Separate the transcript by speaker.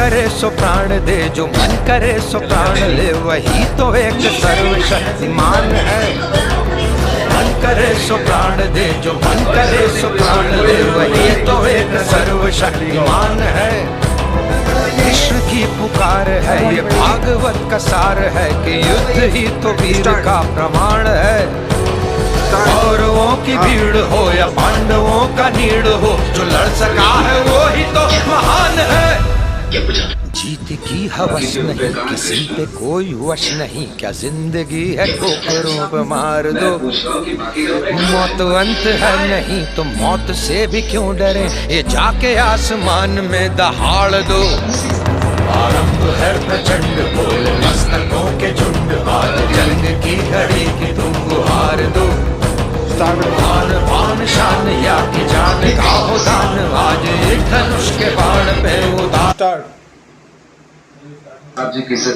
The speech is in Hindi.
Speaker 1: करे सो प्राण दे, जो मन करे सो प्राण ले, वही तो एक सर्वशक्तिमान है। मन करे सो प्राण दे, जो मन करे सो प्राण ले, वही तो एक सर्वशक्तिमान है। कृष्ण की पुकार है, ये भागवत का सार है कि युद्ध ही तो वीर का प्रमाण है। कौरवों की भीड़ हो या पांडवों का नीड़ हो, जो लड़ सका है वो ही तो महान है। जीत की हवस नहीं, किसी पे कोई वश नहीं, क्या जिंदगी है ठोकरों पे मार दो। मौत अंत है नहीं तो मौत से भी क्यों डरे, ये जाके आसमान में दहाड़ दो। आरंभ है प्रचंड बोल मस्तकों के झुंड, आज जंग की घड़ी की तुम गुहार दो। बाण बाण शान या की जान का हो दान, आज एक धनुष के बाण पे उतार।
Speaker 2: आप जी किसे